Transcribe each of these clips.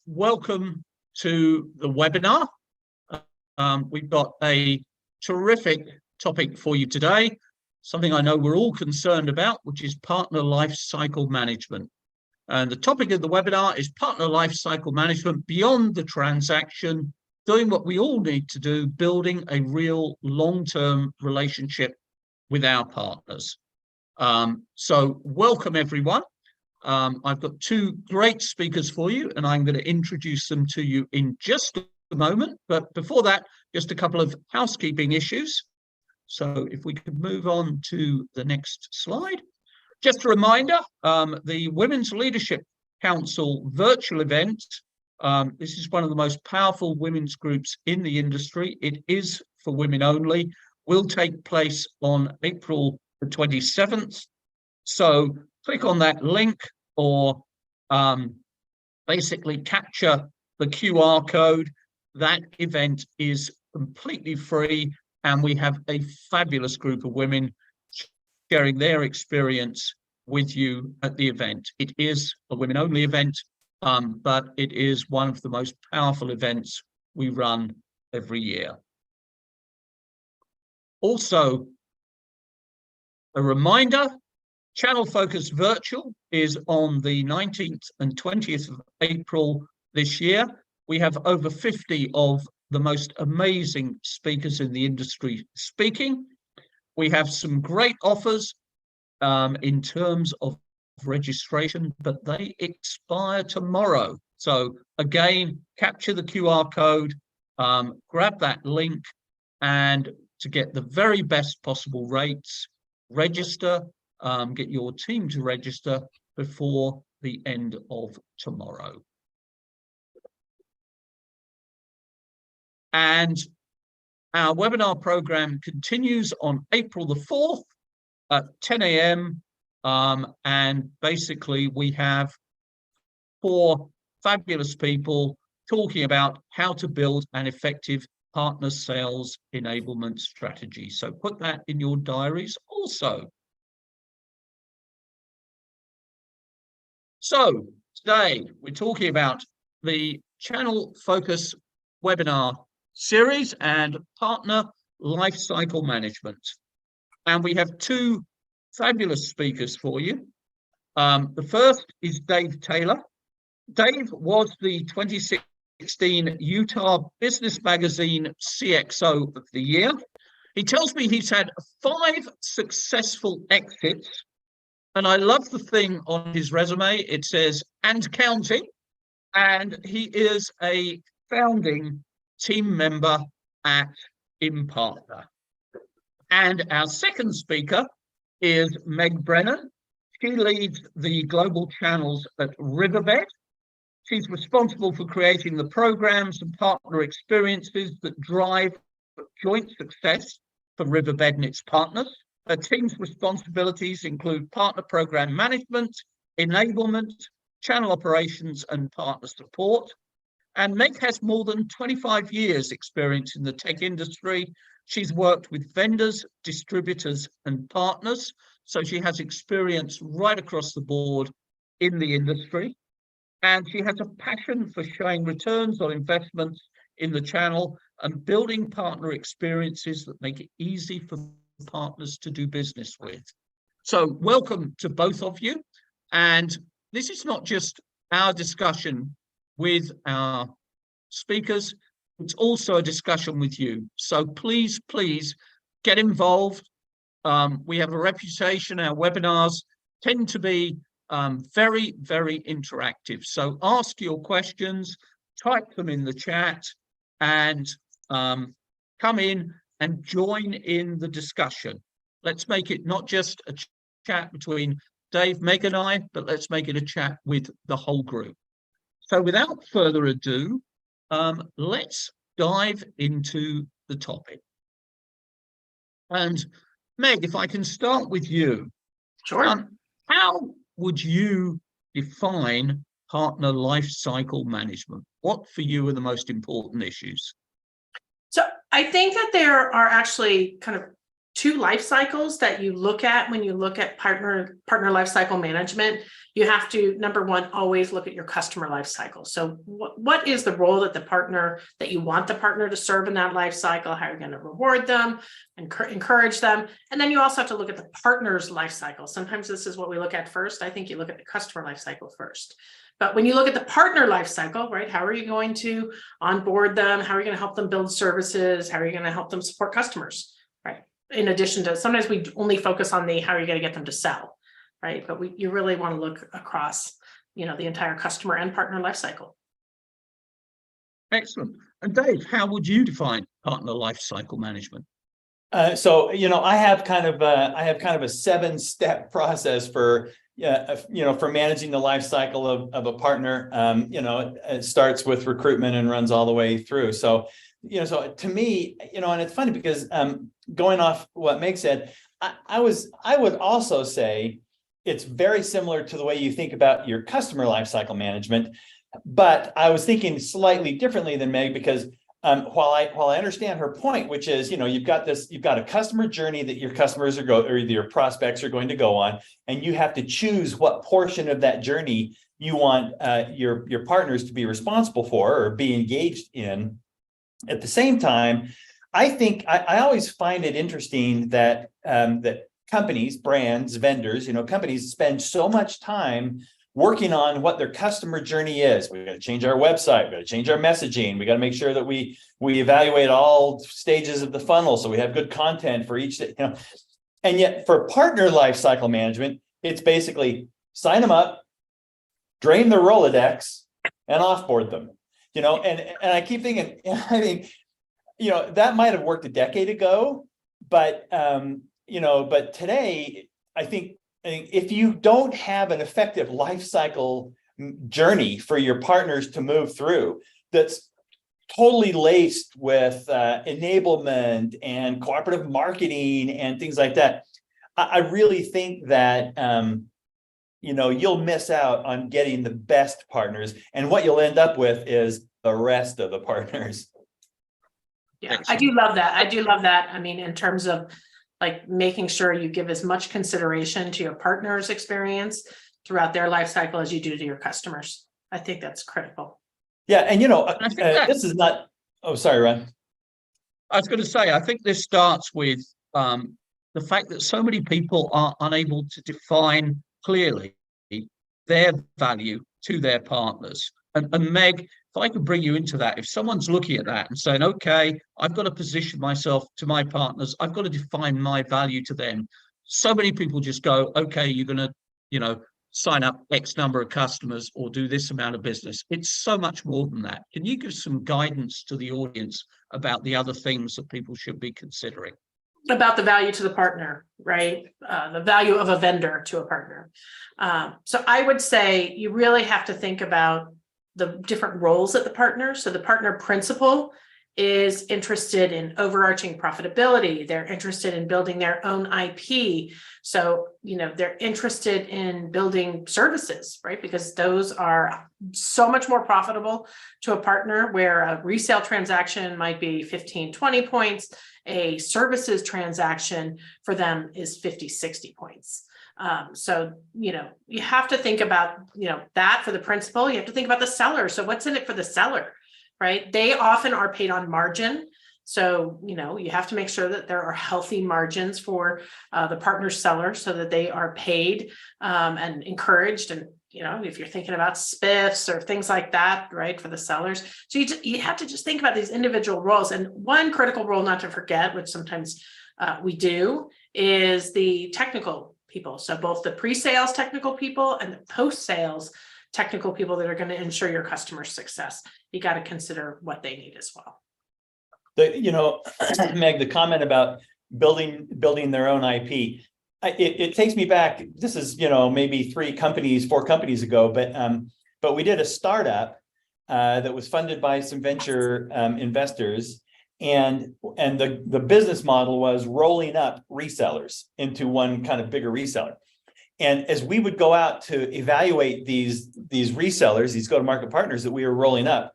welcome to the webinar. We've got a terrific topic for you today, something I know we're all concerned about, which is partner life cycle management. And the topic of the webinar is partner life cycle management beyond the transaction, doing what we all need to do, building a real long-term relationship with our partners. So welcome everyone. I've got two great speakers for you, and I'm going to introduce them to you in just a moment. But before that, just a couple of housekeeping issues. So if we could move on to the next slide. Just a reminder, the Women's Leadership Council virtual event, this is one of the most powerful women's groups in the industry. It is for women only, will take place on April the 27th. So click on that link or basically capture the QR code. That event is completely free, and we have a fabulous group of women sharing their experience with you at the event. It is a women-only event, but it is one of the most powerful events we run every year. Also, a reminder, Channel Focus Virtual is on the 19th and 20th of April this year. We have over 50 of the most amazing speakers in the industry speaking. We have some great offers in terms of registration, but they expire tomorrow. So again, capture the QR code, grab that link, and to get the very best possible rates, register, get your team to register before the end of tomorrow. And our webinar program continues on April the 4th at 10 a.m. And basically we have 4 fabulous people talking about how to build an effective partner sales enablement strategy. So put that in your diaries also. So today we're talking about the Channel Focus webinar series and partner lifecycle management. And we have 2 fabulous speakers for you. The first is Dave Taylor. Dave was the 2016 Utah Business Magazine CXO of the Year. He tells me he's had 5 successful exits. And I love the thing on his resume. It says, and counting. And he is a founding team member at Impartner. And our second speaker is Meg Brennan. She leads the global channels at Riverbed. She's responsible for creating the programs and partner experiences that drive joint success for Riverbed and its partners. Her team's responsibilities include partner program management, enablement, channel operations, and partner support. And Meg has more than 25 years experience in the tech industry. She's worked with vendors, distributors, and partners. So she has experience right across the board in the industry. And she has a passion for showing returns on investments in the channel and building partner experiences that make it easy for partners to do business with. So welcome to both of you. And this is not just our discussion with our speakers, it's also a discussion with you. So please, please get involved. We have a reputation, our webinars tend to be very, very interactive. So ask your questions, type them in the chat, and come in and join in the discussion. Let's make it not just a chat between Dave, Meg, and I, but let's make it a chat with the whole group. So without further ado, let's dive into the topic. And Meg, if I can start with you. Sure. How would you define partner life cycle management? What for you are the most important issues? So I think that there are actually kind of two life cycles that you look at when you look at partner life cycle management. You have to, number one, always look at your customer life cycle. So what is the role that you want the partner to serve in that life cycle? How are you going to reward them, encourage them? And then you also have to look at the partner's life cycle. Sometimes this is what we look at first. I think you look at the customer life cycle first. But when you look at the partner life cycle, right, how are you going to onboard them? How are you going to help them build services? How are you going to help them support customers, right? In addition to, sometimes we only focus on the how are you going to get them to sell, right? But you really want to look across, the entire customer and partner life cycle. Excellent. And Dave, how would you define partner life cycle management? So I have kind of a 7-step process for for managing the life cycle of a partner. It starts with recruitment and runs all the way through. So so to me, and it's funny because going off what Meg said, I would also say it's very similar to the way you think about your customer life cycle management, but I was thinking slightly differently than Meg because while I understand her point, which is, you've got a customer journey that your customers or your prospects are going to go on, and you have to choose what portion of that journey you want your partners to be responsible for or be engaged in. At the same time, I think I always find it interesting that that companies, brands, vendors, companies spend so much time working on what their customer journey is. We've got to change our website, we've got to change our messaging, we got to make sure that we evaluate all stages of the funnel so we have good content for each, And yet for partner life cycle management, it's basically sign them up, drain their Rolodex, and offboard them. And I keep thinking, that might have worked a decade ago, but but today, I think if you don't have an effective life cycle journey for your partners to move through, that's totally laced with enablement and cooperative marketing and things like that, I really think that you'll miss out on getting the best partners, and what you'll end up with is the rest of the partners. Yeah, I do love that. I mean, in terms of like making sure you give as much consideration to your partner's experience throughout their life cycle as you do to your customers. I think that's critical. Yeah, and this is not. Oh, sorry, Ron. I was going to say, I think this starts with the fact that so many people are unable to define clearly their value to their partners. And Meg, if I could bring you into that, if someone's looking at that and saying, okay, I've got to position myself to my partners, I've got to define my value to them. So many people just go, okay, you're going to, sign up X number of customers or do this amount of business. It's so much more than that. Can you give some guidance to the audience about the other things that people should be considering? About the value to the partner, right? The value of a vendor to a partner. So I would say you really have to think about the different roles at the partner. So the partner principal is interested in overarching profitability. They're interested in building their own IP. So, they're interested in building services, right? Because those are so much more profitable to a partner, where a resale transaction might be 15, 20 points. A services transaction for them is 50, 60 points. So, you have to think about, that for the principal. You have to think about the seller. So what's in it for the seller, right? They often are paid on margin. So, you have to make sure that there are healthy margins for the partner seller so that they are paid and encouraged. And, if you're thinking about spiffs or things like that, right, for the sellers. So you have to just think about these individual roles. And one critical role not to forget, which sometimes we do, is the technical people. So both the pre-sales technical people and the post-sales technical people that are going to ensure your customer success. You got to consider what they need as well. Meg, the comment about building their own IP, it takes me back. This is, maybe 4 companies ago, but we did a startup that was funded by some venture investors, and the business model was rolling up resellers into one kind of bigger reseller. And as we would go out to evaluate these resellers, these go-to-market partners that we were rolling up,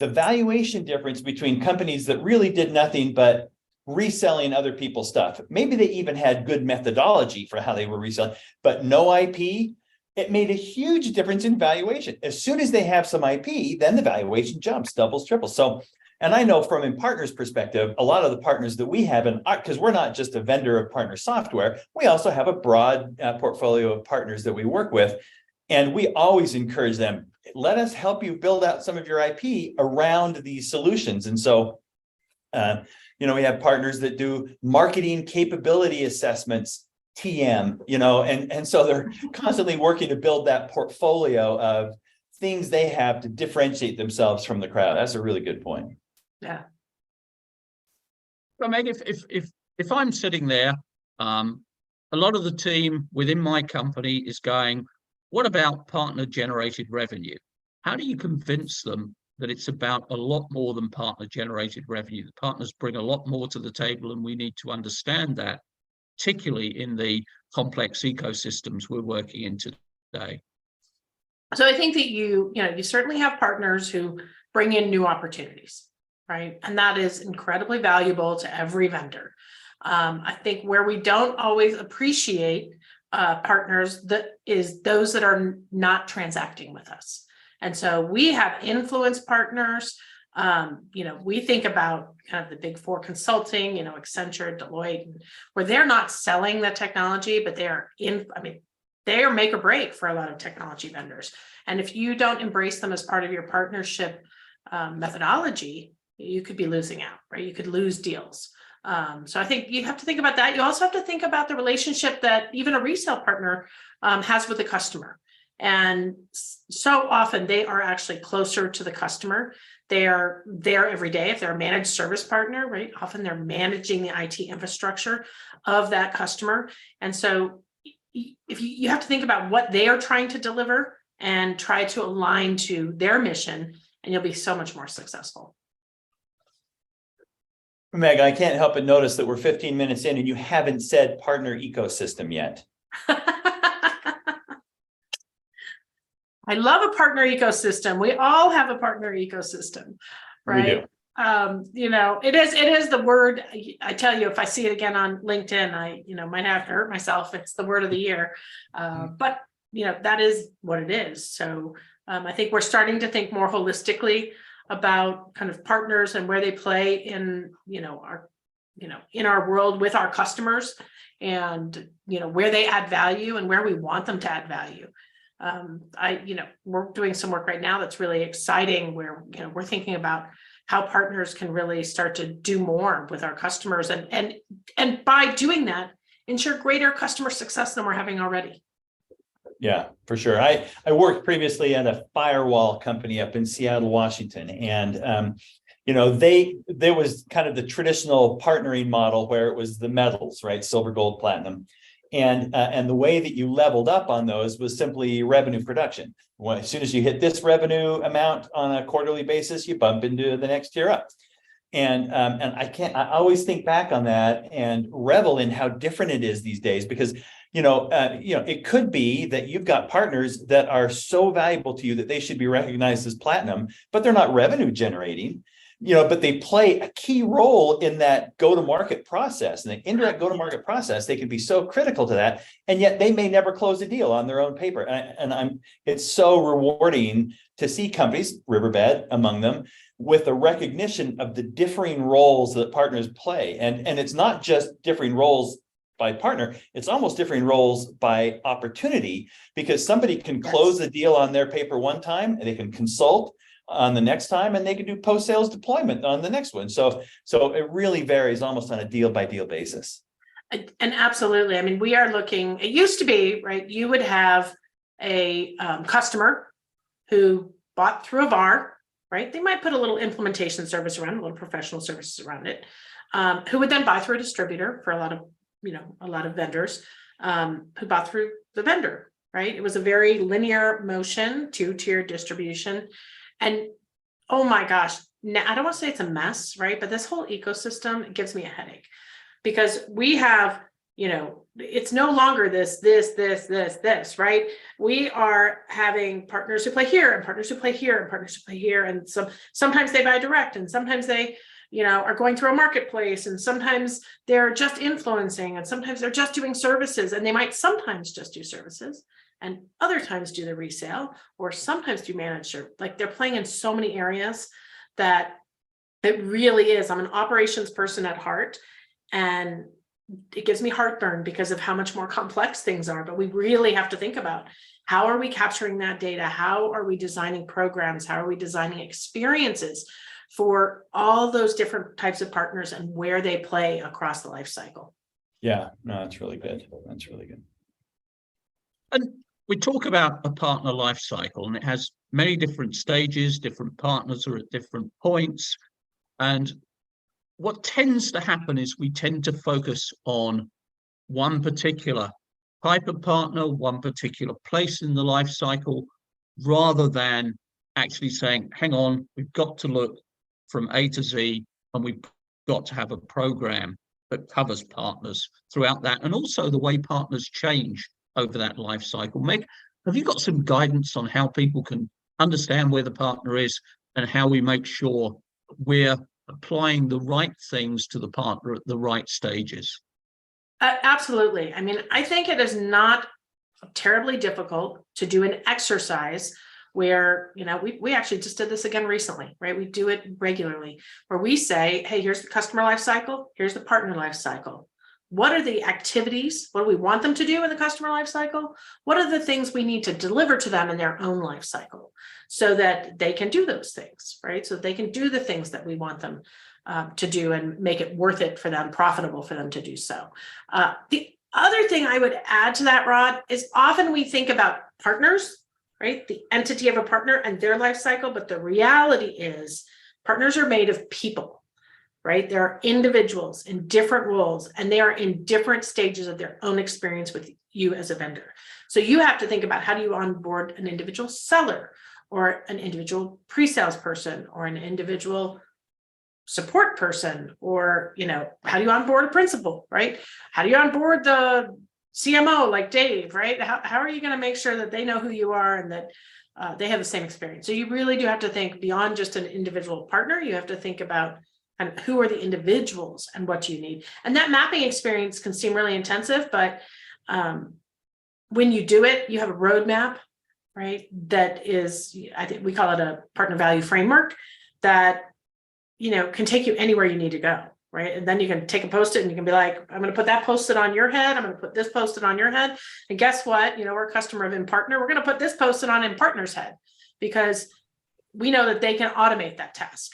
the valuation difference between companies that really did nothing but reselling other people's stuff. Maybe they even had good methodology for how they were reselling, but no IP. It made a huge difference in valuation. As soon as they have some IP, then the valuation jumps, doubles, triples. So, and I know from a partner's perspective, a lot of the partners that we have, because we're not just a vendor of partner software, we also have a broad portfolio of partners that we work with. And we always encourage them, let us help you build out some of your IP around these solutions. And so, we have partners that do marketing capability assessments, TM, and so they're constantly working to build that portfolio of things they have to differentiate themselves from the crowd. That's a really good point. Yeah. So Meg, if I'm sitting there, a lot of the team within my company is going, what about partner generated revenue? How do you convince them that it's about a lot more than partner generated revenue? The partners bring a lot more to the table, and we need to understand that, particularly in the complex ecosystems we're working in today. So I think that you certainly have partners who bring in new opportunities, right? And that is incredibly valuable to every vendor. I think where we don't always appreciate partners those that are not transacting with us. And so we have influence partners. We think about kind of the big four consulting, Accenture, Deloitte, where they're not selling the technology, but they are make or break for a lot of technology vendors. And if you don't embrace them as part of your partnership methodology, you could be losing out, right? You could lose deals. So I think you have to think about that. You also have to think about the relationship that even a resale partner has with the customer. And so often they are actually closer to the customer. They are there every day. If they're a managed service partner, right? Often they're managing the IT infrastructure of that customer. And so if you have to think about what they are trying to deliver and try to align to their mission, and you'll be so much more successful. Meg, I can't help but notice that we're 15 minutes in and you haven't said partner ecosystem yet. I love a partner ecosystem. We all have a partner ecosystem, right? We do. It is the word. I tell you, if I see it again on LinkedIn, I might have to hurt myself. It's the word of the year, but that is what it is. So I think we're starting to think more holistically about kind of partners and where they play in in our world with our customers, and where they add value and where we want them to add value. We're doing some work right now that's really exciting, where we're thinking about how partners can really start to do more with our customers, and by doing that, ensure greater customer success than we're having already. Yeah, for sure. I worked previously at a firewall company up in Seattle, Washington, and there was kind of the traditional partnering model where it was the metals, right? Silver, gold, platinum. And the way that you leveled up on those was simply revenue production. As soon as you hit this revenue amount on a quarterly basis, you bump into the next tier up. And I always think back on that and revel in how different it is these days, because it could be that you've got partners that are so valuable to you that they should be recognized as platinum, but they're not revenue generating. But they play a key role in that go-to-market process, and the indirect go-to-market process. They can be so critical to that, and yet they may never close a deal on their own paper. It's so rewarding to see companies, Riverbed among them, with a recognition of the differing roles that partners play. And it's not just differing roles by partner, it's almost differing roles by opportunity, because somebody can close the deal on their paper one time, and they can consult on the next time, and they can do post-sales deployment on the next one. So it really varies almost on a deal by deal basis. And absolutely. I mean, we are looking, it used to be, right, you would have a customer who bought through a VAR, right? They might put a little implementation service around, a little professional services around it, who would then buy through a distributor for a lot of vendors who bought through the vendor, right? It was a very linear motion, two-tier distribution. And oh my gosh, now I don't want to say it's a mess, right? But this whole ecosystem gives me a headache, because we have it's no longer this, right? We are having partners who play here and partners who play here and partners who play here. And sometimes they buy direct, and sometimes they, are going through a marketplace, and sometimes they're just influencing, and sometimes they're just doing services, and they might sometimes just do services and other times do the resale, or sometimes do managed. Like, they're playing in so many areas that it really is. I'm an operations person at heart, and it gives me heartburn because of how much more complex things are. But we really have to think about, how are we capturing that data? How are we designing programs? How are we designing experiences for all those different types of partners and where they play across the life cycle? Yeah, no, that's really good. That's really good. And we talk about a partner life cycle, and it has many different stages. Different partners are at different points. And what tends to happen is we tend to focus on one particular type of partner, one particular place in the life cycle, rather than actually saying, hang on, we've got to look from A to Z, and we've got to have a program that covers partners throughout that, and also the way partners change over that life cycle. Meg, have you got some guidance on how people can understand where the partner is and how we make sure we're applying the right things to the partner at the right stages? Absolutely. I mean, I think it is not terribly difficult to do an exercise where, we actually just did this again recently, right? We do it regularly, where we say, hey, here's the customer life cycle, here's the partner life cycle. What are the activities? What do we want them to do in the customer life cycle? What are the things we need to deliver to them in their own life cycle so that they can do those things, right? So they can do the things that we want them to do and make it worth it for them, profitable for them to do so. The other thing I would add to that, Rod, is often we think about partners, right? The entity of a partner and their life cycle, but the reality is partners are made of people. Right? There are individuals in different roles, and they are in different stages of their own experience with you as a vendor. So you have to think about, how do you onboard an individual seller, or an individual pre-sales person, or an individual support person, or, how do you onboard a principal, right? How do you onboard the CMO like Dave, right? How are you going to make sure that they know who you are and that they have the same experience? So you really do have to think beyond just an individual partner. You have to think about, and who are the individuals and what do you need? And that mapping experience can seem really intensive, but when you do it, you have a roadmap, right? That is, I think we call it a partner value framework that, can take you anywhere you need to go, right? And then you can take a Post-it and you can be like, I'm going to put that Post-it on your head. I'm going to put this Post-it on your head. And guess what? We're a customer of InPartner. We're going to put this Post-it on InPartner's head, because we know that they can automate that task.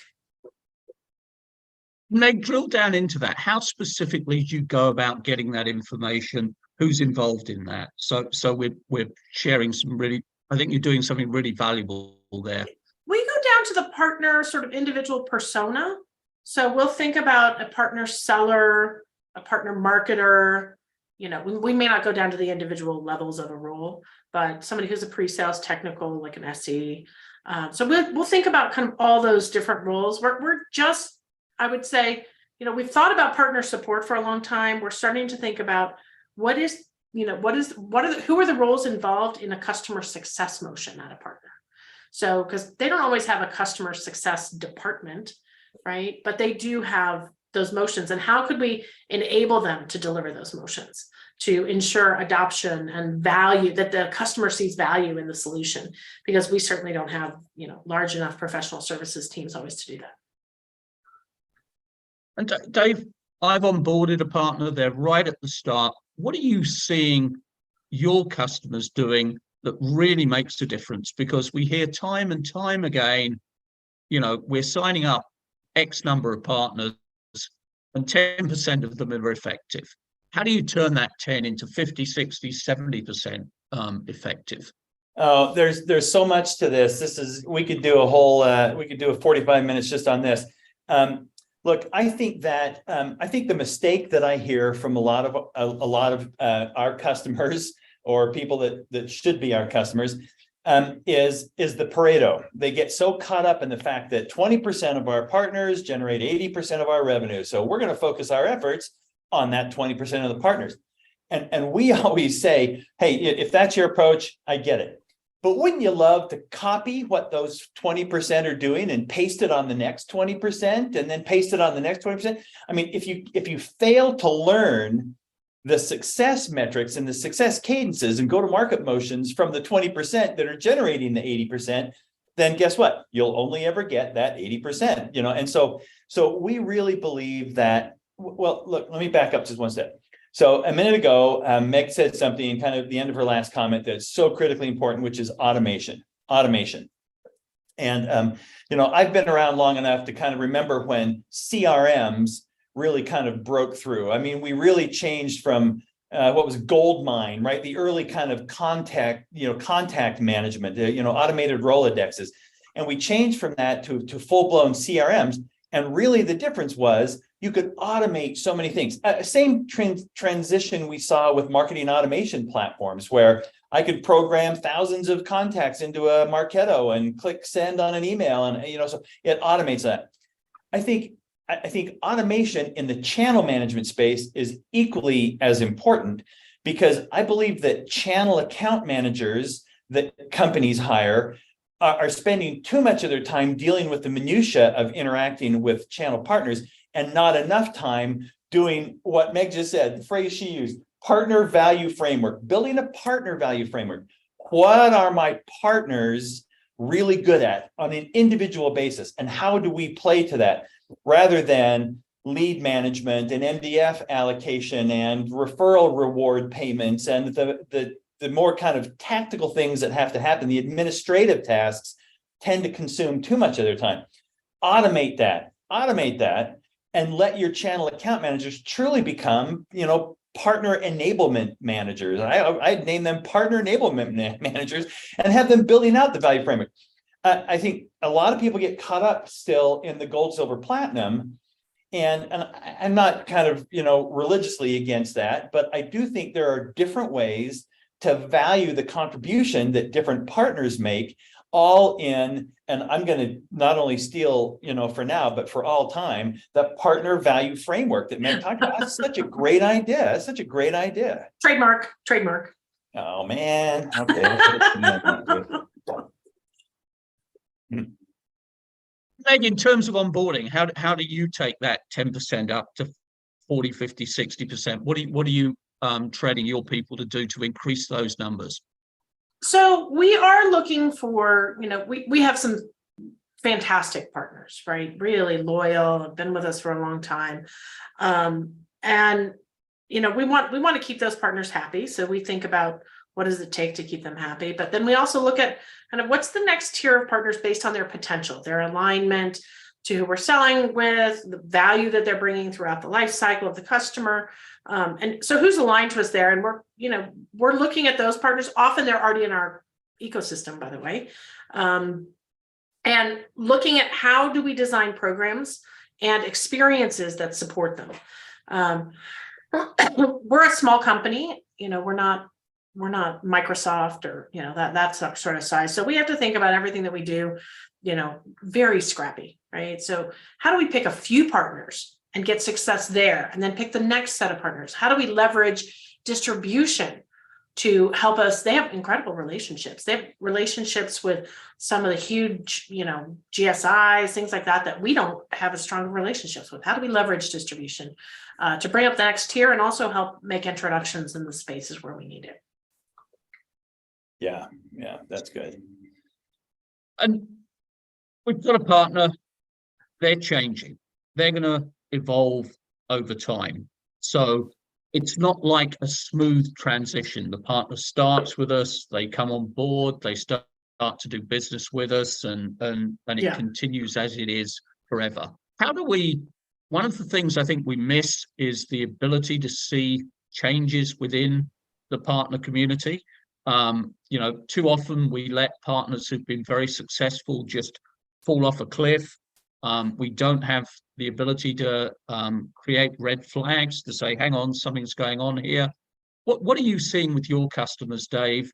Meg, drill down into that. How specifically do you go about getting that information? Who's involved in that? So we're sharing some really, I think you're doing something really valuable there. We go down to the partner sort of individual persona. So we'll think about a partner seller, a partner marketer. We may not go down to the individual levels of a role, but somebody who's a pre-sales technical, like an SE. So we'll think about kind of all those different roles. We're just, I would say, we've thought about partner support for a long time. We're starting to think about who are the roles involved in a customer success motion at a partner. So, because they don't always have a customer success department, right? But they do have those motions, and how could we enable them to deliver those motions to ensure adoption and value, that the customer sees value in the solution, because we certainly don't have, large enough professional services teams always to do that. And Dave, I've onboarded a partner. They're right at the start. What are you seeing your customers doing that really makes a difference? Because we hear time and time again, we're signing up X number of partners and 10% of them are effective. How do you turn that 10 into 50, 60, 70% effective? Oh, there's so much to this. We could do a 45 minutes just on this. Look, I think the mistake that I hear from a lot of our customers, or people that should be our customers, is the Pareto. They get so caught up in the fact that 20% of our partners generate 80% of our revenue. So we're going to focus our efforts on that 20% of the partners. And we always say, hey, if that's your approach, I get it. But wouldn't you love to copy what those 20% are doing and paste it on the next 20% and then paste it on the next 20%? I mean, if you fail to learn the success metrics and the success cadences and go-to-market motions from the 20% that are generating the 80%, then guess what? You'll only ever get that 80%, And so we really believe that, well, look, let me back up just one step. So a minute ago, Meg said something kind of at the end of her last comment that's so critically important, which is automation. And, I've been around long enough to kind of remember when CRMs really kind of broke through. I mean, we really changed from what was gold mine, right? The early kind of contact management, automated Rolodexes. And we changed from that to full-blown CRMs. And really the difference was you could automate so many things. Same transition we saw with marketing automation platforms, where I could program thousands of contacts into a Marketo and click send on an email, and so it automates that. I think automation in the channel management space is equally as important, because I believe that channel account managers that companies hire are spending too much of their time dealing with the minutia of interacting with channel partners, and not enough time doing what Meg just said, the phrase she used, partner value framework, building a partner value framework. What are my partners really good at on an individual basis? And how do we play to that, rather than lead management and MDF allocation and referral reward payments and the more kind of tactical things that have to happen? The administrative tasks tend to consume too much of their time. Automate that, and let your channel account managers truly become, partner enablement managers. I'd name them partner enablement managers, and have them building out the value framework. I think a lot of people get caught up still in the gold, silver, platinum, and I'm not kind of, religiously against that, but I do think there are different ways to value the contribution that different partners make, all in, and I'm going to not only steal, for now, but for all time, the partner value framework that Meg talked about. That's such a great idea. That's such a great idea. Trademark. Oh, man. Okay. Meg, in terms of onboarding, how do you take that 10% up to 40, 50, 60%? What are you training your people to do to increase those numbers? So we are looking for, we have some fantastic partners, right? Really loyal, have been with us for a long time. And, we want to keep those partners happy. So we think about what does it take to keep them happy? But then we also look at kind of what's the next tier of partners based on their potential, their alignment to who we're selling with, the value that they're bringing throughout the life cycle of the customer. And so who's aligned to us there? And we're looking at those partners. Often they're already in our ecosystem, by the way. And looking at how do we design programs and experiences that support them. We're a small company, we're not Microsoft or, that sort of size. So we have to think about everything that we do, very scrappy, right? So how do we pick a few partners and get success there, and then pick the next set of partners? How do we leverage distribution to help us? They have incredible relationships. They have relationships with some of the huge, GSIs, things like that we don't have as strong relationships with. How do we leverage distribution to bring up the next tier and also help make introductions in the spaces where we need it? Yeah, that's good. And we've got a partner, they're changing. They're going to evolve over time. So it's not like a smooth transition. The partner starts with us, they come on board, they start to do business with us, and it continues as it is forever. One of the things I think we miss is the ability to see changes within the partner community. Too often we let partners who've been very successful just fall off a cliff. We don't have the ability to create red flags to say, hang on, something's going on here. What are you seeing with your customers, Dave,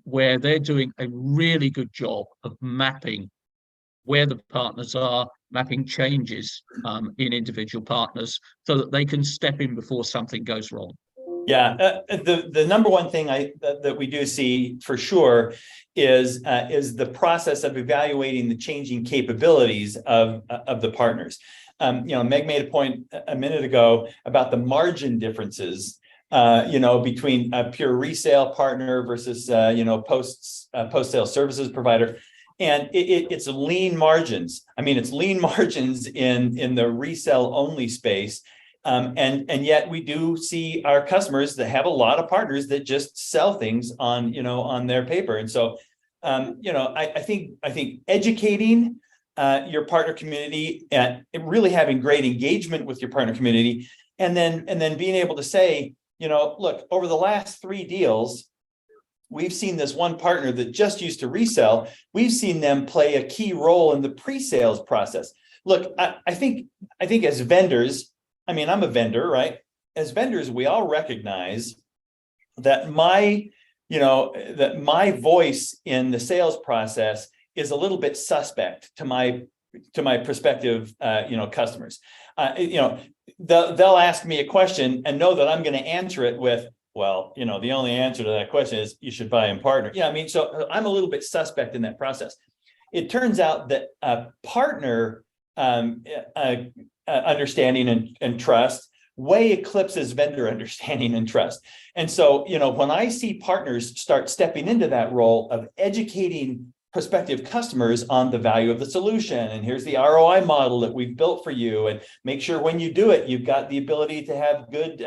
where they're doing a really good job of mapping where the partners are, mapping changes in individual partners so that they can step in before something goes wrong? Yeah, the number one thing that we do see for sure is the process of evaluating the changing capabilities of the partners. Meg made a point a minute ago about the margin differences, between a pure resale partner versus post-sale services provider. And it's lean margins. I mean, it's lean margins in the resale only space. And yet we do see our customers that have a lot of partners that just sell things on their paper. And so, I think educating your partner community and really having great engagement with your partner community, and then being able to say, look, over the last 3 deals, we've seen this one partner that just used to resell. We've seen them play a key role in the pre-sales process. Look, I think as vendors, I mean, I'm a vendor, right? As vendors, we all recognize that my voice in the sales process is a little bit suspect to my prospective, customers. They'll ask me a question and know that I'm going to answer it with, well, the only answer to that question is you should buy in partner. Yeah, I mean, so I'm a little bit suspect in that process. It turns out that partner understanding and trust way eclipses vendor understanding and trust. And so, when I see partners start stepping into that role of educating prospective customers on the value of the solution, and here's the ROI model that we've built for you, and make sure when you do it, you've got the ability to have good,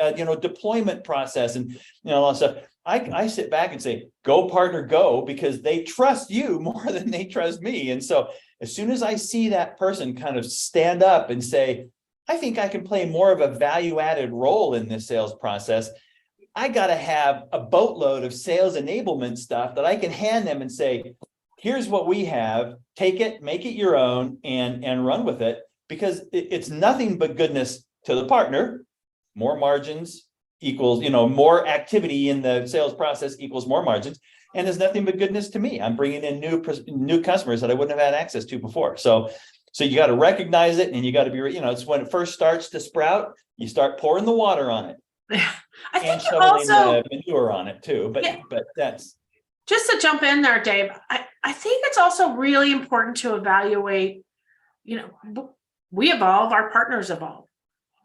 deployment process and, all that stuff. I sit back and say, go partner, go, because they trust you more than they trust me. And so as soon as I see that person kind of stand up and say, I think I can play more of a value-added role in this sales process, I got to have a boatload of sales enablement stuff that I can hand them and say, here's what we have, take it, make it your own, and run with it, because it's nothing but goodness to the partner. More margins equals, more activity in the sales process equals more margins. And there's nothing but goodness to me. I'm bringing in new customers that I wouldn't have had access to before. So you got to recognize it, and you got to be, it's when it first starts to sprout, you start pouring the water on it. I think and shoveling the manure on it too. But that's just to jump in there, Dave. I think it's also really important to evaluate. We evolve, our partners evolve.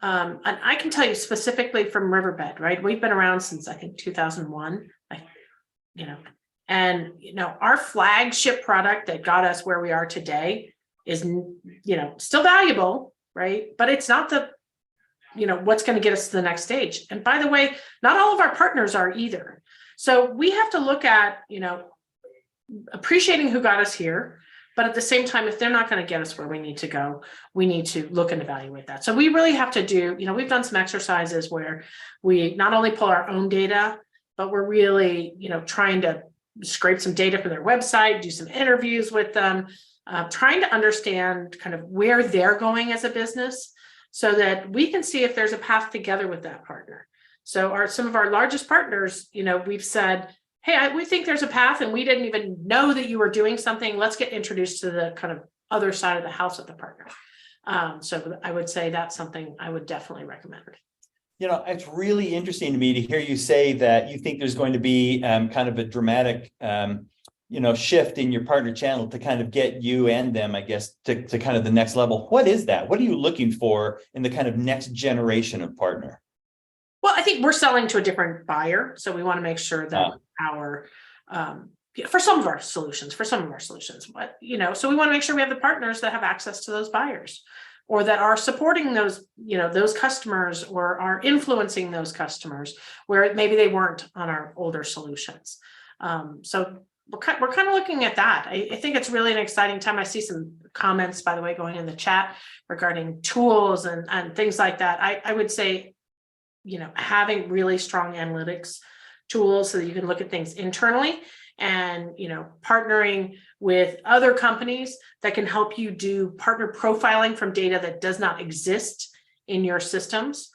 And I can tell you specifically from Riverbed, right? We've been around since I think 2001. Our flagship product that got us where we are today is, still valuable, right? But it's not the, what's going to get us to the next stage. And by the way, not all of our partners are either. So we have to look at, appreciating who got us here. But at the same time, if they're not going to get us where we need to go, we need to look and evaluate that. So we really have to do, we've done some exercises where we not only pull our own data, but we're really, trying to scrape some data from their website, do some interviews with them, trying to understand kind of where they're going as a business so that we can see if there's a path together with that partner. So some of our largest partners, we've said, hey, we think there's a path and we didn't even know that you were doing something. Let's get introduced to the kind of other side of the house of the partner. So I would say that's something I would definitely recommend. It's really interesting to me to hear you say that you think there's going to be kind of a dramatic, shift in your partner channel to kind of get you and them, I guess, to kind of the next level. What is that? What are you looking for in the kind of next generation of partner? Well, I think we're selling to a different buyer. So we want to make sure that for some of our solutions, but, so we want to make sure we have the partners that have access to those buyers or that are supporting those, those customers or are influencing those customers where maybe they weren't on our older solutions. So we're kind of looking at that. I think it's really an exciting time. I see some comments, by the way, going in the chat regarding tools and things like that. I would say, having really strong analytics tools so that you can look at things internally and, partnering with other companies that can help you do partner profiling from data that does not exist in your systems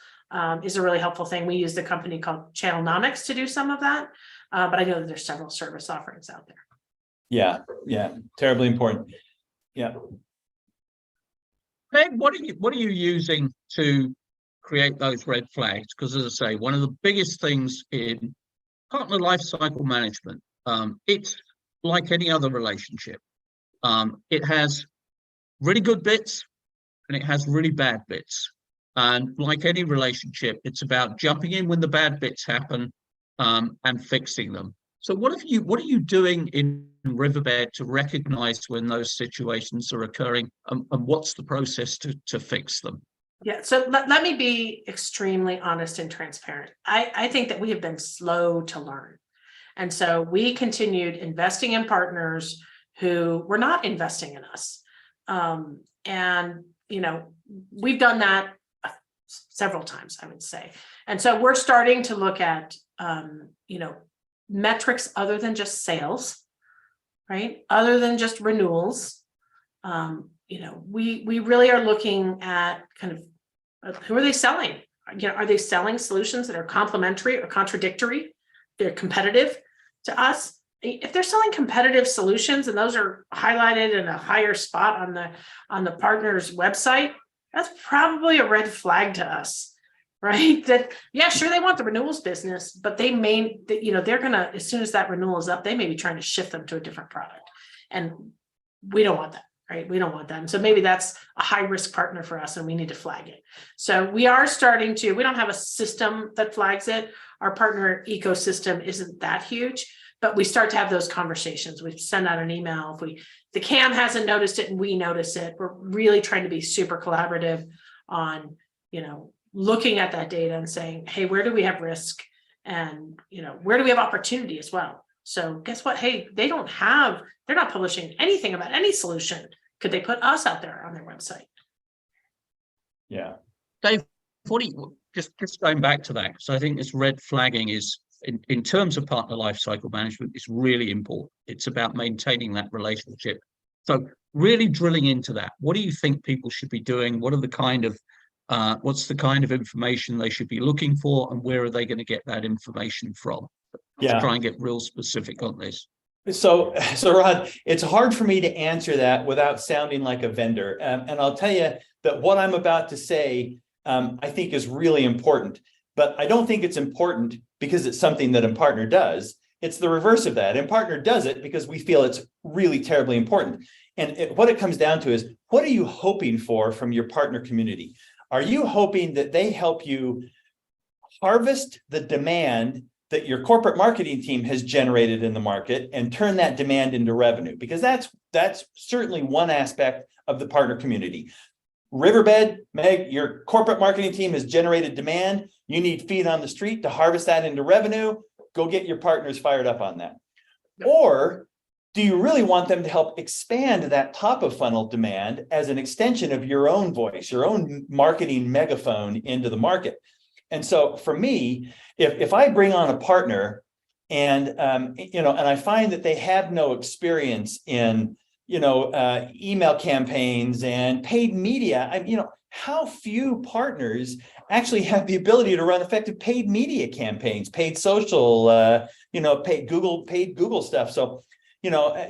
is a really helpful thing. We use a company called Channelnomics to do some of that, but I know that there's several service offerings out there. Yeah, terribly important. Yeah. Meg, what are you using to create those red flags. Because as I say, one of the biggest things in partner lifecycle management, it's like any other relationship. It has really good bits and it has really bad bits. And like any relationship, it's about jumping in when the bad bits happen, and fixing them. So what are you doing in Riverbed to recognize when those situations are occurring, and what's the process to fix them? Yeah, so let me be extremely honest and transparent. I think that we have been slow to learn. And so we continued investing in partners who were not investing in us. And, we've done that several times, I would say. And so we're starting to look at, metrics other than just sales, right? Other than just renewals. We really are looking at kind of who are they selling? Are they selling solutions that are complementary or contradictory? They're competitive to us. If they're selling competitive solutions and those are highlighted in a higher spot on the partner's website, that's probably a red flag to us, right? That, yeah, sure, they want the renewals business, but they're gonna, as soon as that renewal is up, they may be trying to shift them to a different product. And we don't want that, right? We don't want that. And so maybe that's a high risk partner for us and we need to flag it. So we are starting to, we don't have a system that flags it. Our partner ecosystem isn't that huge, but we start to have those conversations. We send out an email. If the CAM hasn't noticed it and we notice it, we're really trying to be super collaborative on, looking at that data and saying, hey, where do we have risk? And, where do we have opportunity as well? So guess what? Hey, they're not publishing anything about any solution. Could they put us out there on their website? Yeah. Dave, just going back to that, because I think this red flagging is, in terms of partner lifecycle management, is really important. It's about maintaining that relationship. So really drilling into that. What do you think people should be doing? What's the kind of information they should be looking for, and where are they going to get that information from? Yeah. Try and get real specific on this. So Rod, it's hard for me to answer that without sounding like a vendor. And I'll tell you that what I'm about to say, I think is really important, but I don't think it's important because it's something that Impartner does. It's the reverse of that. Impartner does it because we feel it's really terribly important. And what it comes down to is, what are you hoping for from your partner community? Are you hoping that they help you harvest the demand that your corporate marketing team has generated in the market and turn that demand into revenue? Because that's certainly one aspect of the partner community. Riverbed, Meg, your corporate marketing team has generated demand. You need feet on the street to harvest that into revenue. Go get your partners fired up on that. Or do you really want them to help expand that top of funnel demand as an extension of your own voice, your own marketing megaphone into the market? And so for me, if I bring on a partner and and I find that they have no experience in email campaigns and paid media, how few partners actually have the ability to run effective paid media campaigns, paid social, paid Google stuff. So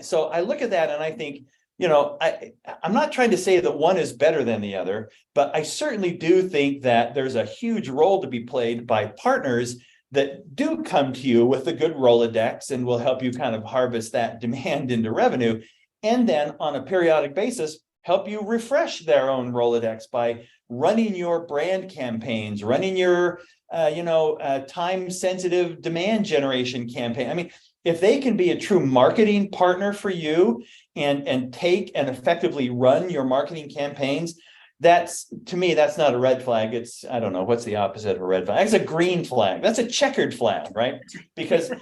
so I look at that and I think, I'm not trying to say that one is better than the other, but I certainly do think that there's a huge role to be played by partners that do come to you with a good Rolodex and will help you kind of harvest that demand into revenue. And then on a periodic basis, help you refresh their own Rolodex by running your brand campaigns, running your, time-sensitive demand generation campaign. I mean, if they can be a true marketing partner for you and take and effectively run your marketing campaigns, to me, that's not a red flag. It's, I don't know, what's the opposite of a red flag? It's a green flag. That's a checkered flag, right? Because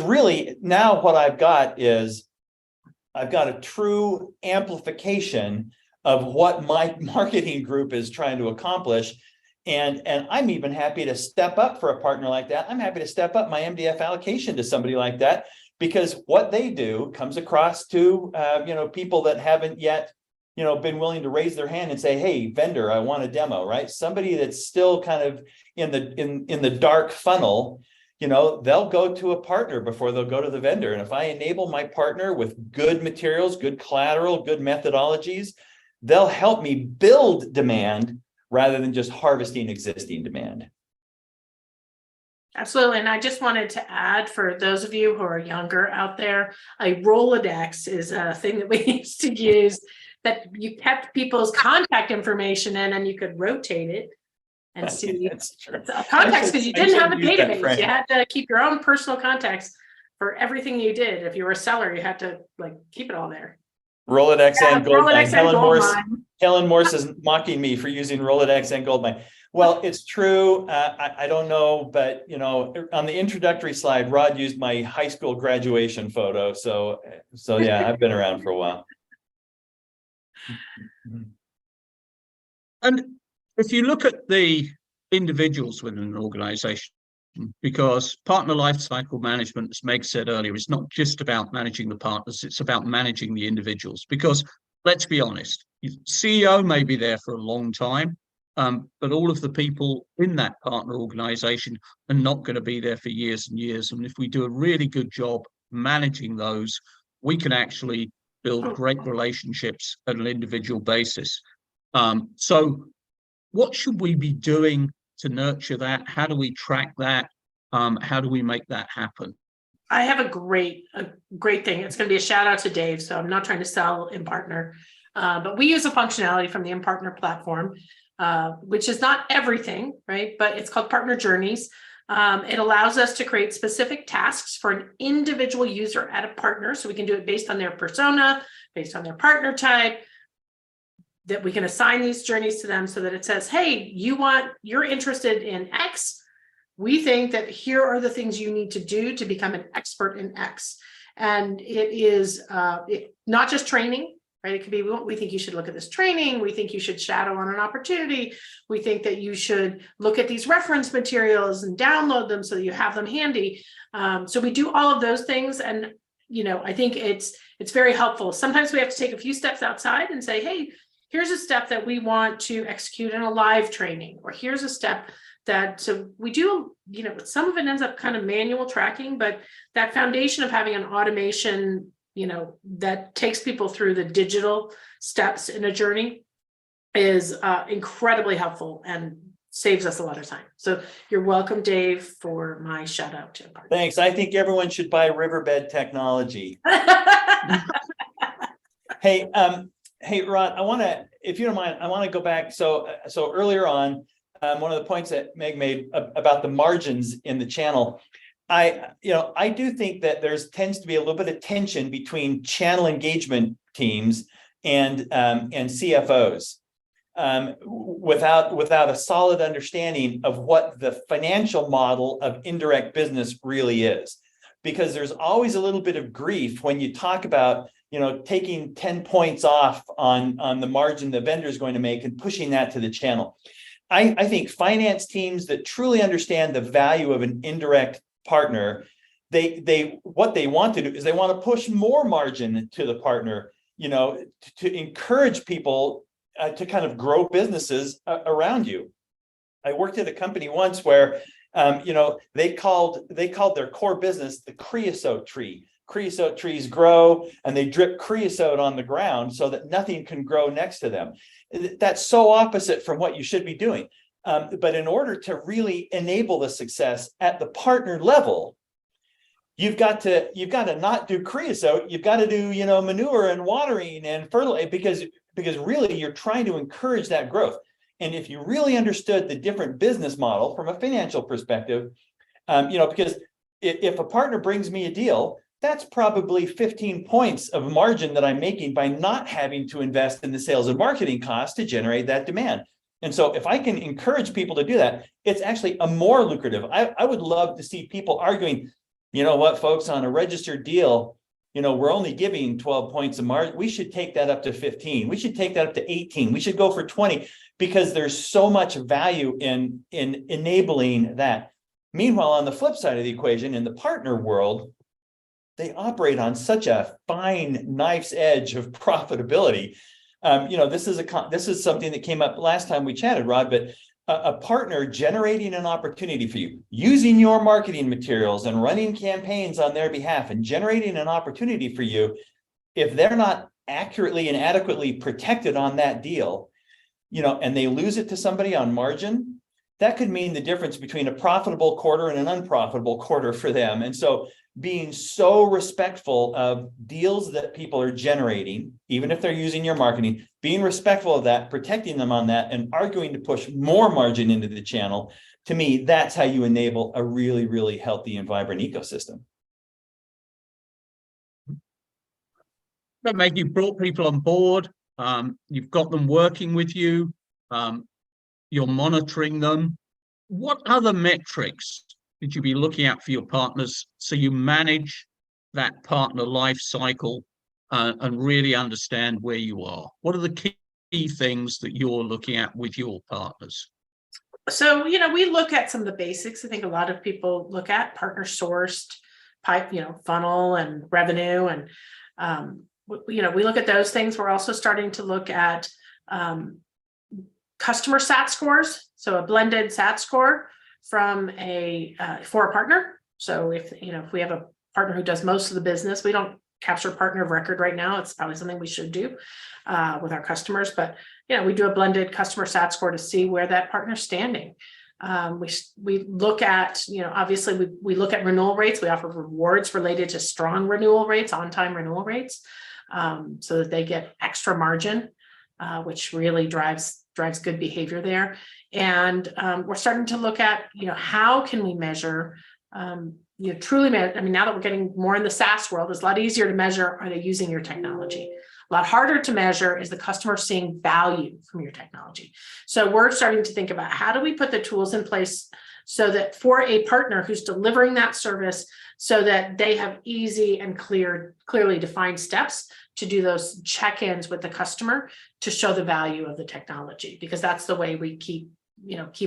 really now what I've got is I've got a true amplification of what my marketing group is trying to accomplish. And I'm even happy to step up for a partner like that. I'm happy to step up my MDF allocation to somebody like that, because what they do comes across to, people that haven't yet, been willing to raise their hand and say, hey, vendor, I want a demo, right? Somebody that's still kind of in the dark funnel, they'll go to a partner before they'll go to the vendor. And if I enable my partner with good materials, good collateral, good methodologies, they'll help me build demand rather than just harvesting existing demand. Absolutely. And I just wanted to add, for those of you who are younger out there, a Rolodex is a thing that we used to use, that you kept people's contact information in and you could rotate it and see That's true. contacts, because you I didn't have a should use that database. phrase. You had to keep your own personal contacts for everything you did. If you were a seller, you had to like keep it all there. Rolodex and Goldmine. Rolodex and Goldmine. Helen Morse is mocking me for using Rolodex and Goldmine. Well, it's true. I don't know, but you know, on the introductory slide, Rod used my high school graduation photo. So yeah, I've been around for a while. And if you look at the individuals within an organization, because partner lifecycle management, as Meg said earlier, is not just about managing the partners, it's about managing the individuals. Because let's be honest, CEO may be there for a long time, but all of the people in that partner organization are not going to be there for years and years. And if we do a really good job managing those, we can actually build great relationships at an individual basis. So what should we be doing to nurture that? How do we track that? How do we make that happen? I have a great thing. It's going to be a shout out to Dave. So I'm not trying to sell InPartner, but we use a functionality from the InPartner platform, which is not everything, right? But it's called Partner Journeys. It allows us to create specific tasks for an individual user at a partner. So we can do it based on their persona, based on their partner type, that we can assign these journeys to them so that it says, hey, you're interested in X. We think that here are the things you need to do to become an expert in X. And it is not just training, right? It could be, we think you should look at this training. We think you should shadow on an opportunity. We think that you should look at these reference materials and download them so that you have them handy. So we do all of those things. And, you know, I think it's very helpful. Sometimes we have to take a few steps outside and say, hey, here's a step that we want to execute in a live training, or here's a step that, so we do, you know, some of it ends up kind of manual tracking, but that foundation of having an automation, you know, that takes people through the digital steps in a journey is incredibly helpful and saves us a lot of time. So you're welcome, Dave, for my shout out to InPartner. Thanks. I think everyone should buy Riverbed technology. Hey, Rod, I want to, if you don't mind, I want to go back. So earlier on, one of the points that Meg made about the margins in the channel, I do think that tends to be a little bit of tension between channel engagement teams and CFOs without a solid understanding of what the financial model of indirect business really is. Because there's always a little bit of grief when you talk about, you know, taking 10 points off on the margin the vendor is going to make and pushing that to the channel. I think finance teams that truly understand the value of an indirect partner, what they want to do is they want to push more margin to the partner, you know, to encourage people to kind of grow businesses around you. I worked at a company once where, they called their core business the creosote tree. Creosote trees grow and they drip creosote on the ground so that nothing can grow next to them. That's so opposite from what you should be doing. But in order to really enable the success at the partner level, you've got to not do creosote. You've got to do, manure and watering and fertilizer because really you're trying to encourage that growth. And if you really understood the different business model from a financial perspective, because if a partner brings me a deal, that's probably 15 points of margin that I'm making by not having to invest in the sales and marketing costs to generate that demand. And so if I can encourage people to do that, it's actually a more lucrative. I would love to see people arguing, you know what, folks, on a registered deal, we're only giving 12 points of margin. We should take that up to 15. We should take that up to 18. We should go for 20 because there's so much value in enabling that. Meanwhile, on the flip side of the equation, in the partner world, they operate on such a fine knife's edge of profitability. This is something that came up last time we chatted, Rod, but a partner generating an opportunity for you, using your marketing materials and running campaigns on their behalf and generating an opportunity for you, if they're not accurately and adequately protected on that deal, and they lose it to somebody on margin, that could mean the difference between a profitable quarter and an unprofitable quarter for them. And so being so respectful of deals that people are generating, even if they're using your marketing, being respectful of that, protecting them on that, and arguing to push more margin into the channel, to me, that's how you enable a really, really healthy and vibrant ecosystem. But Meg, you've brought people on board, you've got them working with you, you're monitoring them. What other metrics should you be looking at for your partners so you manage that partner life cycle and really understand where you are? What are the key things that you're looking at with your partners? So, we look at some of the basics. I think a lot of people look at partner sourced pipe, funnel and revenue. And, we look at those things. We're also starting to look at customer SAT scores. So a blended SAT score from for a partner. So if we have a partner who does most of the business, we don't capture partner of record right now. It's probably something we should do with our customers, but we do a blended customer SAT score to see where that partner's standing. We look at, obviously we look at renewal rates. We offer rewards related to strong renewal rates, on-time renewal rates, so that they get extra margin, which really drives good behavior there. And we're starting to look at, how can we measure, truly measure. I mean, now that we're getting more in the SaaS world, it's a lot easier to measure, are they using your technology? A lot harder to measure is the customer seeing value from your technology. So we're starting to think about, how do we put the tools in place so that for a partner who's delivering that service, so that they have easy and clearly defined steps to do those check-ins with the customer to show the value of the technology, because that's the way we keep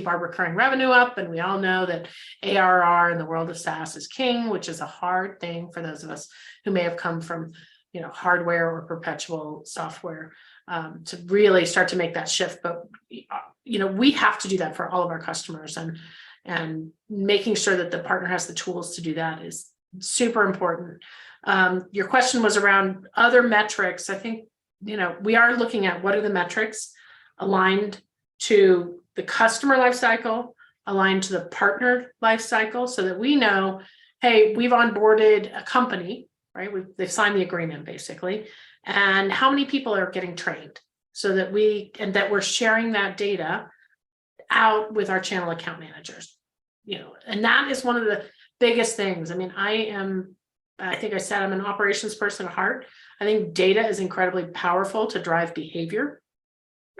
our recurring revenue up. And we all know that ARR in the world of SaaS is king, which is a hard thing for those of us who may have come from hardware or perpetual software, to really start to make that shift. But we have to do that for all of our customers, and making sure that the partner has the tools to do that is super important. Your question was around other metrics. I think we are looking at what are the metrics aligned to the customer lifecycle, aligned to the partner lifecycle, so that we know, hey, we've onboarded a company, right? They've signed the agreement basically, and how many people are getting trained, so that we're sharing that data out with our channel account managers, and that is one of the biggest things. I mean, I think I said I'm an operations person at heart. I think data is incredibly powerful to drive behavior.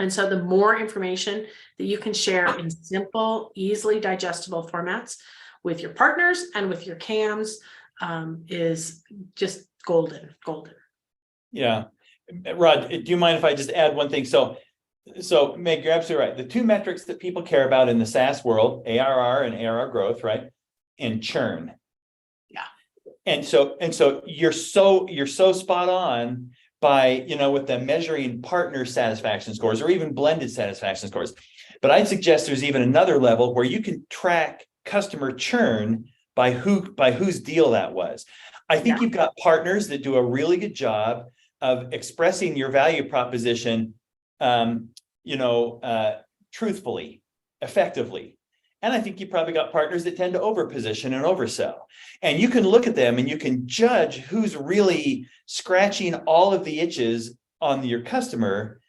And so the more information that you can share in simple, easily digestible formats with your partners and with your CAMs is just golden. Yeah. Rod, do you mind if I just add one thing? So Meg, you're absolutely right. The two metrics that people care about in the SaaS world, ARR and ARR growth, right? And churn. Yeah. And so you're so spot on by, with the measuring partner satisfaction scores or even blended satisfaction scores. But I'd suggest there's even another level where you can track customer churn by whose deal that was. I think you've got partners that do a really good job of expressing your value proposition, truthfully, effectively. And I think you probably got partners that tend to overposition and oversell. And you can look at them and you can judge who's really scratching all of the itches on your customer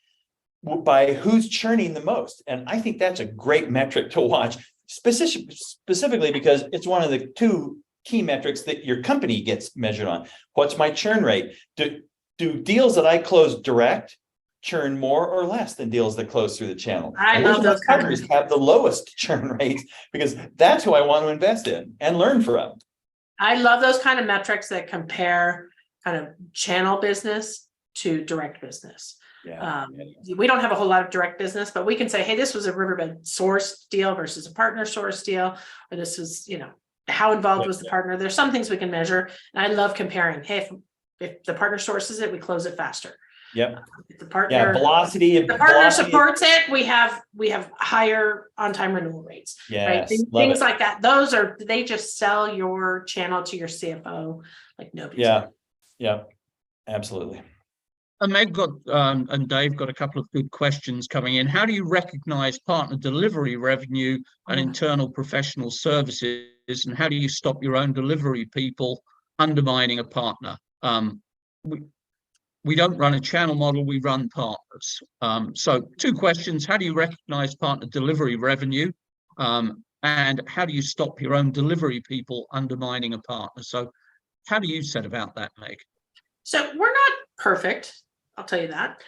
by who's churning the most. And I think that's a great metric to watch, specifically because it's one of the two key metrics that your company gets measured on. What's my churn rate? Do deals that I close direct churn more or less than deals that close through the channel? I love those partners have the lowest churn rates, because that's who I want to invest in and learn from. I love those kind of metrics that compare kind of channel business to direct business. We don't have a whole lot of direct business, but we can say, hey, this was a Riverbed sourced deal versus a partner sourced deal, or this was, how involved was the partner? There's some things we can measure, and I love comparing. Hey, if the partner sources it, we close it faster. Yep. If the partner, velocity. The partner supports it, we have higher on-time renewal rates. Yes, right? Things like that. They just sell your channel to your CFO like nobody's. Yeah, absolutely. And Meg got and Dave got a couple of good questions coming in. How do you recognize partner delivery revenue and internal professional services, and how do you stop your own delivery people undermining a partner? We don't run a channel model, we run partners. So 2 questions: how do you recognize partner delivery revenue, and how do you stop your own delivery people undermining a partner? So how do you set about that, Meg? So we're not perfect, I'll tell you that.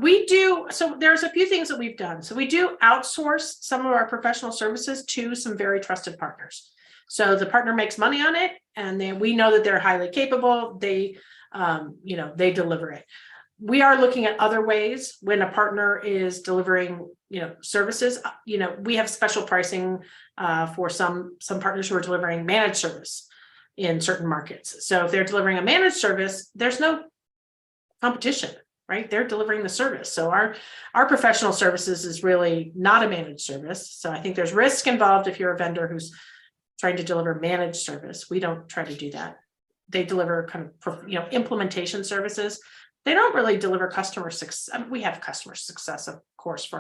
We do, so there's a few things that we've done. So we do outsource some of our professional services to some very trusted partners. So the partner makes money on it, and then we know that they're highly capable. They, they deliver it. We are looking at other ways when a partner is delivering, services. We have special pricing for some partners who are delivering managed service in certain markets. So if they're delivering a managed service, there's no competition, right? They're delivering the service. So our professional services is really not a managed service. So I think there's risk involved if you're a vendor who's trying to deliver managed service. We don't try to do that. They deliver kind of, implementation services. They don't really deliver customer success. I mean, we have customer success, of course,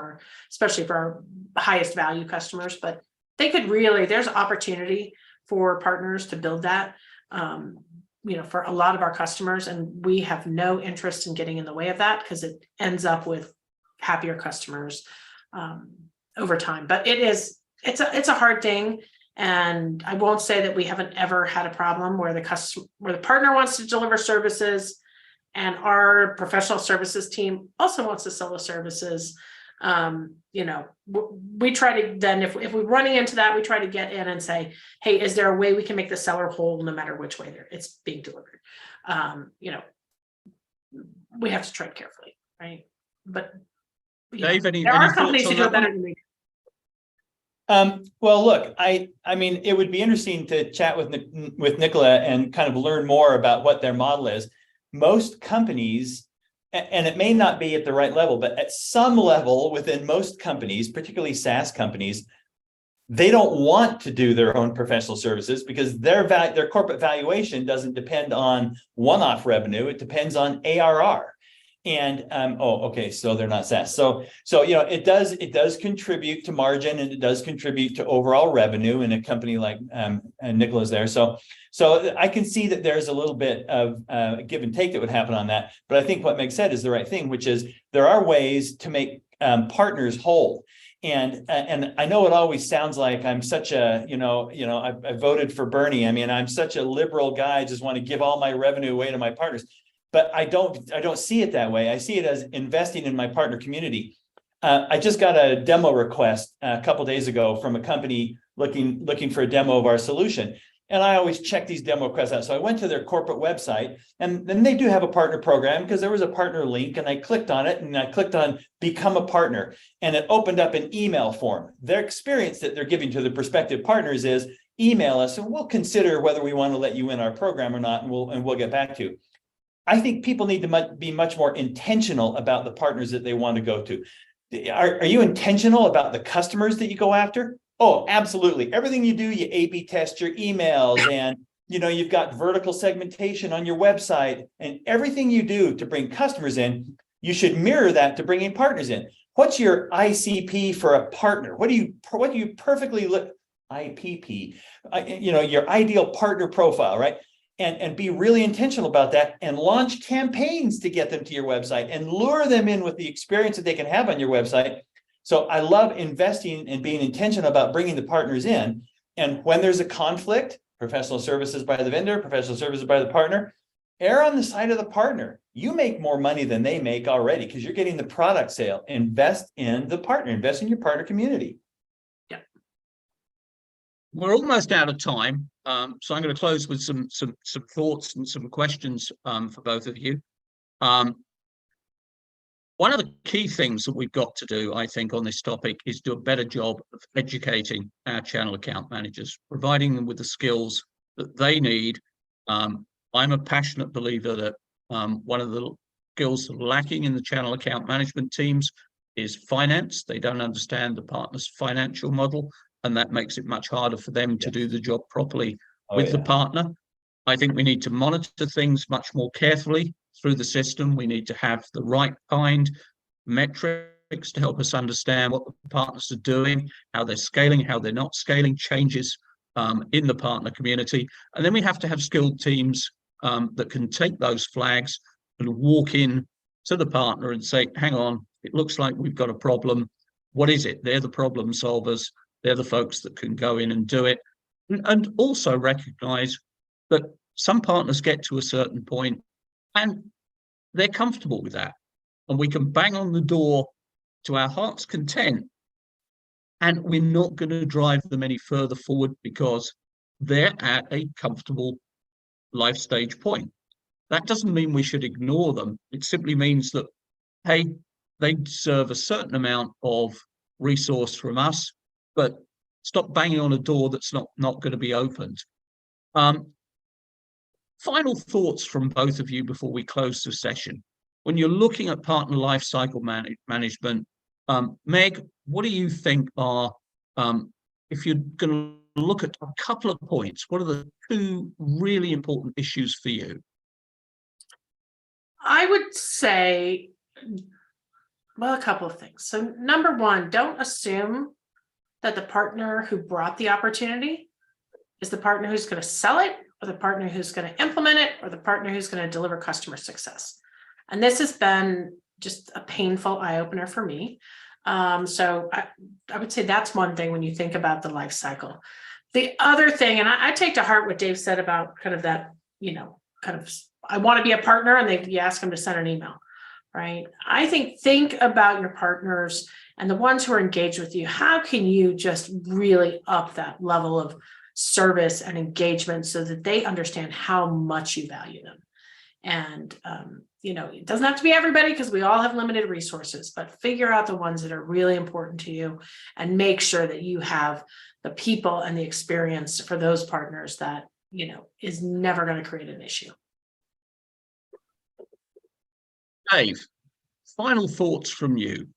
especially for our highest value customers, but they could really, there's opportunity for partners to build that, for a lot of our customers. And we have no interest in getting in the way of that, because it ends up with happier customers over time. But it's a hard thing. And I won't say that we haven't ever had a problem where the partner wants to deliver services and our professional services team also wants to sell the services. We try to then, if we're running into that, we try to get in and say, hey, is there a way we can make the seller whole no matter which way it's being delivered? We have to tread carefully, right? But Dave, there are companies who do it better than we do. Well, look, I mean, it would be interesting to chat with Nicola and kind of learn more about what their model is. Most companies, and it may not be at the right level, but at some level within most companies, particularly SaaS companies, they don't want to do their own professional services because their corporate valuation doesn't depend on one-off revenue. It depends on ARR. And so they're not SaaS. So it does contribute to margin, and it does contribute to overall revenue in a company like Nicola's there. So I can see that there's a little bit of give and take that would happen on that. But I think what Meg said is the right thing, which is there are ways to make partners whole. And I know it always sounds like I'm such a, I voted for Bernie. I mean, I'm such a liberal guy. I just want to give all my revenue away to my partners. But I don't see it that way. I see it as investing in my partner community. I just got a demo request a couple of days ago from a company looking for a demo of our solution. And I always check these demo requests out. So I went to their corporate website, and then they do have a partner program because there was a partner link, and I clicked on it, and I clicked on become a partner, and it opened up an email form. Their experience that they're giving to the prospective partners is email us, and we'll consider whether we want to let you in our program or not, and we'll get back to you. I think people need to be much more intentional about the partners that they want to go to. Are you intentional about the customers that you go after? Oh, absolutely. Everything you do, you A/B test your emails, and you've got vertical segmentation on your website, and everything you do to bring customers in, you should mirror that to bringing partners in. What's your ICP for a partner? What do you perfectly look IPP? Your ideal partner profile, right? And be really intentional about that, and launch campaigns to get them to your website and lure them in with the experience that they can have on your website. So I love investing and being intentional about bringing the partners in. And when there's a conflict, professional services by the vendor, professional services by the partner, err on the side of the partner. You make more money than they make already because you're getting the product sale. Invest in the partner, invest in your partner community. Yeah. We're almost out of time. So I'm going to close with some thoughts and some questions for both of you. One of the key things that we've got to do, I think, on this topic is do a better job of educating our channel account managers, providing them with the skills that they need. I'm a passionate believer that one of the skills lacking in the channel account management teams is finance. They don't understand the partner's financial model, and that makes it much harder for them to do the job properly with the partner. I think we need to monitor things much more carefully through the system. We need to have the right kind metrics to help us understand what the partners are doing, how they're scaling, how they're not scaling, changes in the partner community. And then we have to have skilled teams that can take those flags and walk in to the partner and say, hang on, it looks like we've got a problem. What is it? They're the problem solvers. They're the folks that can go in and do it. And also recognize that some partners get to a certain point and they're comfortable with that. And we can bang on the door to our heart's content, and we're not going to drive them any further forward because they're at a comfortable life stage point. That doesn't mean we should ignore them. It simply means that, hey, they deserve a certain amount of resource from us, but stop banging on a door that's not going to be opened. Final thoughts from both of you before we close the session. When you're looking at partner lifecycle management, Meg, what do you think are, if you're going to look at a couple of points, what are the two really important issues for you? I would say, well, a couple of things. So number one, don't assume that the partner who brought the opportunity is the partner who's going to sell it, or the partner who's going to implement it, or the partner who's going to deliver customer success. And this has been just a painful eye-opener for me. So I would say that's one thing when you think about the life cycle. The other thing, and I take to heart what Dave said about kind of that, I want to be a partner, and you ask them to send an email, right? I think about your partners and the ones who are engaged with you. How can you just really up that level of service and engagement so that they understand how much you value them? And, it doesn't have to be everybody because we all have limited resources, but figure out the ones that are really important to you and make sure that you have the people and the experience for those partners that, is never going to create an issue. Dave, final thoughts from you.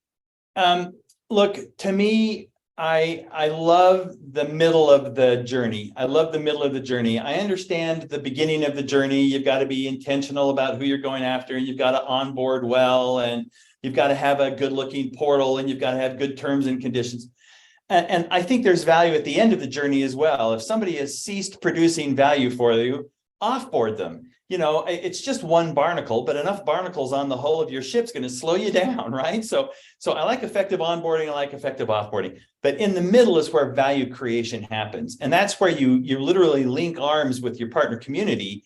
Look, to me, I love the middle of the journey. I love the middle of the journey. I understand the beginning of the journey. You've got to be intentional about who you're going after, and you've got to onboard well, and you've got to have a good looking portal, and you've got to have good terms and conditions. And I think there's value at the end of the journey as well. If somebody has ceased producing value for you, offboard them. It's just one barnacle, but enough barnacles on the hull of your ship's going to slow you down, right? So I like effective onboarding, I like effective offboarding, but in the middle is where value creation happens. And that's where you literally link arms with your partner community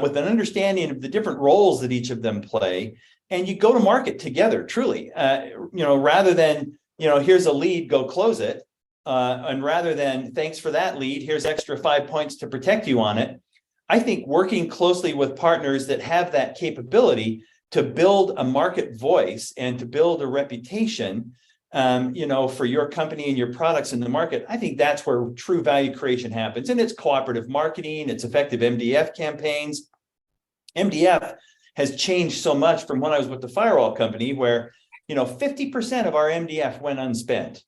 with an understanding of the different roles that each of them play. And you go to market together, truly, rather than, here's a lead, go close it. And rather than, thanks for that lead, here's extra 5 points to protect you on it. I think working closely with partners that have that capability to build a market voice and to build a reputation, for your company and your products in the market, I think that's where true value creation happens. And it's cooperative marketing, it's effective MDF campaigns. MDF has changed so much from when I was with the firewall company where, 50% of our MDF went unspent.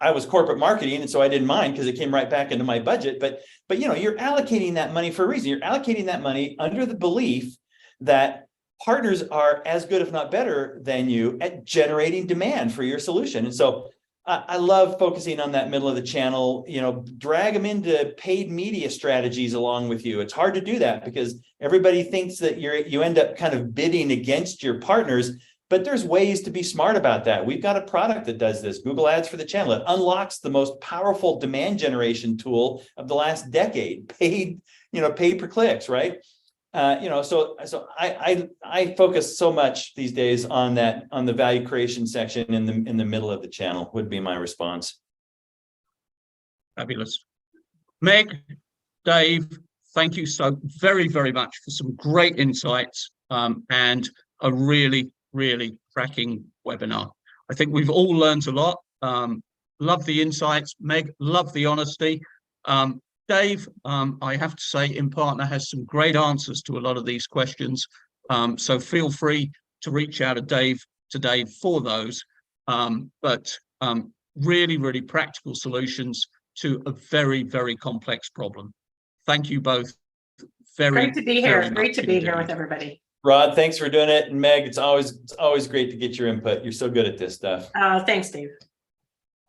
I was corporate marketing, and so I didn't mind because it came right back into my budget. But you're allocating that money for a reason. You're allocating that money under the belief that partners are as good, if not better, than you at generating demand for your solution. And so I love focusing on that middle of the channel. Drag them into paid media strategies along with you. It's hard to do that because everybody thinks that you end up kind of bidding against your partners. But there's ways to be smart about that. We've got a product that does this, Google Ads for the channel. It unlocks the most powerful demand generation tool of the last decade, paid per clicks, right? So I focus so much these days on the value creation section in the middle of the channel would be my response. Fabulous. Meg, Dave, thank you so very, very much for some great insights and a really cracking webinar. I think we've all learned a lot. Love the insights. Meg, love the honesty. Dave, I have to say, InPartner has some great answers to a lot of these questions. So feel free to reach out to Dave for those. But really practical solutions to a very, very complex problem. Thank you both very, Great to be here. very Great much to be here indeed. with everybody. Rod, thanks for doing it. And Meg, it's always great to get your input. You're so good at this stuff. Thanks, Dave.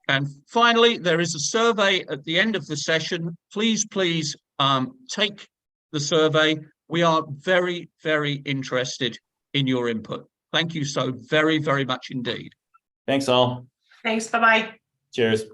And finally, there is a survey at the end of the session. Please take the survey. We are very, very interested in your input. Thank you so very, very much indeed. Thanks all. Thanks. Bye-bye. Cheers.